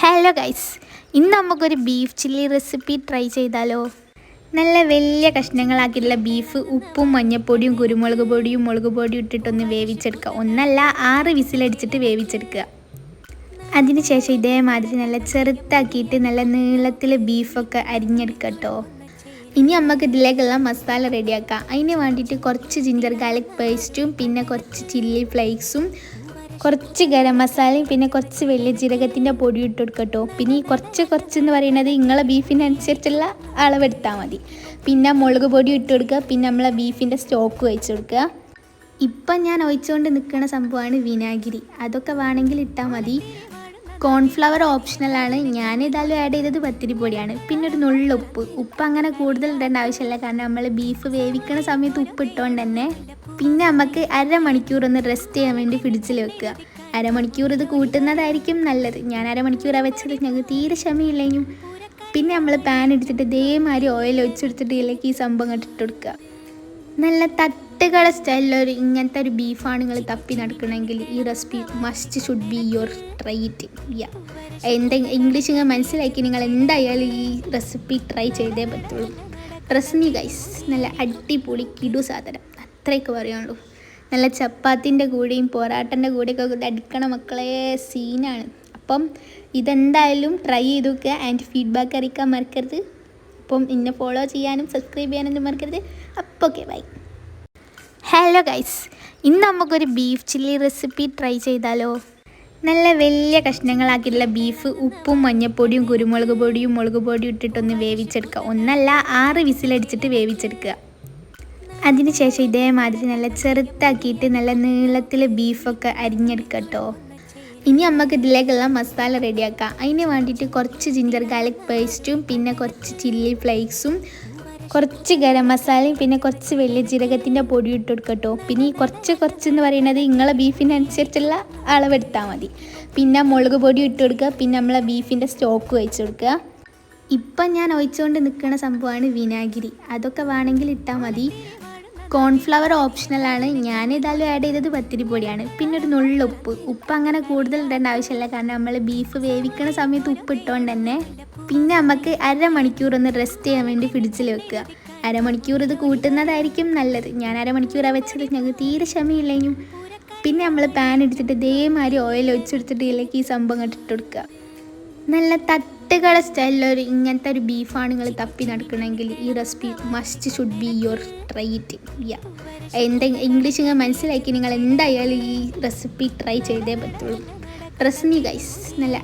Hello guys, ഇന്ന് നമുക്കൊരു beef chilli recipe try ചെയ്താലോ. നല്ല വലിയ കഷ്ണങ്ങളാക്കിയിട്ടുള്ള ബീഫ് ഉപ്പും മഞ്ഞൾപ്പൊടിയും കുരുമുളക് പൊടിയും മുളക് പൊടിയും ഇട്ടിട്ടൊന്ന് വേവിച്ചെടുക്കുക. ഒന്നല്ല 6 വിസിലടിച്ചിട്ട് വേവിച്ചെടുക്കുക. അതിനുശേഷം ഇതേമാതിരി നല്ല ചെറുതാക്കിയിട്ട് നല്ല നീളത്തിൽ ബീഫൊക്കെ അരിഞ്ഞെടുക്കുക കേട്ടോ. ഇനി നമുക്ക് ഇതിലേക്കുള്ള മസാല റെഡിയാക്കാം. അതിന് വേണ്ടിയിട്ട് കുറച്ച് ജിഞ്ചർ ഗാർലിക് പേസ്റ്റും പിന്നെ കുറച്ച് ചില്ലി ഫ്ലേക്സും കുറച്ച് ഗരം മസാലയും പിന്നെ കുറച്ച് വലിയ ജീരകത്തിൻ്റെ പൊടി ഇട്ട് കൊടുക്കട്ടോ. പിന്നെ ഈ കുറച്ച് എന്ന് പറയുന്നത് നിങ്ങളെ ബീഫിനനുസരിച്ചുള്ള അളവെടുത്താൽ മതി. പിന്നെ മുളക് പൊടി ഇട്ട് കൊടുക്കുക. പിന്നെ നമ്മളെ ബീഫിൻ്റെ സ്റ്റോക്ക് ഒഴിച്ച് കൊടുക്കുക. ഇപ്പം ഞാൻ ഒഴിച്ചുകൊണ്ട് നിൽക്കുന്ന സംഭവമാണ് വിനാഗിരി. അതൊക്കെ വേണമെങ്കിൽ ഇട്ടാൽ മതി. കോൺഫ്ലവർ ഓപ്ഷണലാണ്. ഞാൻ ഏതായാലും ആഡ് ചെയ്തത് പത്തിരിപ്പൊടിയാണ്. പിന്നെ ഒരു ഉപ്പ് അങ്ങനെ കൂടുതൽ ഇടേണ്ട ആവശ്യമില്ല, കാരണം നമ്മൾ ബീഫ് വേവിക്കുന്ന സമയത്ത് ഉപ്പ് ഇട്ടുകൊണ്ട് തന്നെ. പിന്നെ നമുക്ക് അരമണിക്കൂർ ഒന്ന് റെസ്റ്റ് ചെയ്യാൻ വേണ്ടി ഫ്രിഡ്ജിൽ വെക്കുക. അരമണിക്കൂർ ഇത് കൂട്ടുന്നതായിരിക്കും നല്ലത്. ഞാൻ അരമണിക്കൂറാണ് വെച്ചത്, ഞങ്ങൾക്ക് തീരെ ക്ഷമയില്ലെങ്കിലും. പിന്നെ നമ്മൾ പാൻ എടുത്തിട്ട് ഇതേമാതിരി ഓയിൽ ഒഴിച്ചെടുത്തിട്ട് ഇതിലേക്ക് ഈ സംഭവം ഇട്ട് കൊടുക്കുക. നല്ല തട്ടുകള സ്റ്റൈലിലൊരു ഇങ്ങനത്തെ ഒരു ബീഫാണ് നിങ്ങൾ തപ്പി നടക്കണമെങ്കിൽ ഈ recipe must should be your try it. English നിങ്ങൾ മനസ്സിലാക്കി നിങ്ങൾ എന്തായാലും ഈ റെസിപ്പി ട്രൈ ചെയ്തേ പറ്റുള്ളൂ. റസ്മി ഗൈസ്, നല്ല അടിപൊളി കിടു സാധനം, അത്രയൊക്കെ പറയാനുള്ളൂ. നല്ല ചപ്പാത്തിൻ്റെ കൂടെയും പൊറാട്ടൻ്റെ കൂടെയൊക്കെ അടിക്കണ മക്കളെ സീനാണ്. അപ്പം ഇതെന്തായാലും ട്രൈ ചെയ്ത് നോക്കുക. ആൻഡ് ഫീഡ്ബാക്ക് അറിയിക്കാൻ മറക്കരുത്. അപ്പം എന്നെ ഫോളോ ചെയ്യാനും സബ്സ്ക്രൈബ് ചെയ്യാനൊന്നും മറക്കരുത്. അപ്പോൾ ഓക്കെ, ബൈ. ഹലോ ഗൈസ്, ഇന്ന് നമുക്കൊരു ബീഫ് ചില്ലി റെസിപ്പി ട്രൈ ചെയ്താലോ. നല്ല വലിയ കഷ്ണങ്ങളാക്കിയിട്ടുള്ള ബീഫ് ഉപ്പും മഞ്ഞൾപ്പൊടിയും കുരുമുളക് പൊടിയും മുളക് പൊടിയും ഇട്ടിട്ടൊന്ന് വേവിച്ചെടുക്കുക. ഒന്നല്ല 6 വിസിലടിച്ചിട്ട് വേവിച്ചെടുക്കുക. അതിനുശേഷം ഇതേമാതിരി നല്ല ചെറുതാക്കിയിട്ട് നല്ല നീളത്തിൽ ബീഫൊക്കെ അരിഞ്ഞെടുക്കുക കേട്ടോ. ഇനി നമുക്ക് ഇതിലേക്കുള്ള മസാല റെഡിയാക്കാം. അതിന് വേണ്ടിയിട്ട് കുറച്ച് ജിഞ്ചർ ഗാർലിക് പേസ്റ്റും പിന്നെ കുറച്ച് ചില്ലി ഫ്ലേക്സും കുറച്ച് ഗരം മസാലയും പിന്നെ കുറച്ച് വലിയ ജീരകത്തിൻ്റെ പൊടി ഇട്ട് കൊടുക്കട്ടോ. പിന്നെ ഈ കുറച്ച് എന്ന് പറയുന്നത് നിങ്ങളെ ബീഫിനനുസരിച്ചുള്ള അളവെടുത്താൽ മതി. പിന്നെ മുളക് പൊടി ഇട്ട് കൊടുക്കുക. പിന്നെ നമ്മളെ ബീഫിൻ്റെ സ്റ്റോക്ക് ഒഴിച്ച് കൊടുക്കുക. ഇപ്പം ഞാൻ ഒഴിച്ചുകൊണ്ട് നിൽക്കുന്ന സംഭവമാണ് വിനാഗിരി. അതൊക്കെ വേണമെങ്കിൽ ഇട്ടാൽ മതി. കോൺഫ്ലവർ ഓപ്ഷണലാണ്. ഞാൻ ഏതായാലും ആഡ് ചെയ്തത് പത്തിരിപ്പൊടിയാണ്. പിന്നെ ഒരു ഉപ്പ് അങ്ങനെ കൂടുതൽ ഇടേണ്ട ആവശ്യമില്ല, കാരണം നമ്മൾ ബീഫ് വേവിക്കുന്ന സമയത്ത് ഉപ്പ് ഇട്ടുകൊണ്ട് തന്നെ. പിന്നെ നമുക്ക് അരമണിക്കൂർ ഒന്ന് റെസ്റ്റ് ചെയ്യാൻ വേണ്ടി ഫ്രിഡ്ജിൽ വെക്കുക. അരമണിക്കൂർ ഇത് കൂട്ടുന്നതായിരിക്കും നല്ലത്. ഞാൻ അരമണിക്കൂറാണ് വെച്ചത്, ഞങ്ങൾക്ക് തീരെ ക്ഷമയില്ലെങ്കിലും. പിന്നെ നമ്മൾ പാൻ എടുത്തിട്ട് ഇതേമാതിരി ഓയിൽ ഒഴിച്ചെടുത്തിട്ട് ഇതിലേക്ക് ഈ സംഭവം ഇട്ട് കൊടുക്കുക. നല്ല തട്ടുകള സ്റ്റൈലിലൊരു ഇങ്ങനത്തെ ഒരു ബീഫാണ് നിങ്ങൾ തപ്പി നടക്കണമെങ്കിൽ ഈ recipe must should be your try it. English നിങ്ങൾ മനസ്സിലാക്കി നിങ്ങൾ എന്തായാലും ഈ റെസിപ്പി ട്രൈ ചെയ്തേ പറ്റുള്ളൂ. റസ്മി ഗൈസ്, നല്ല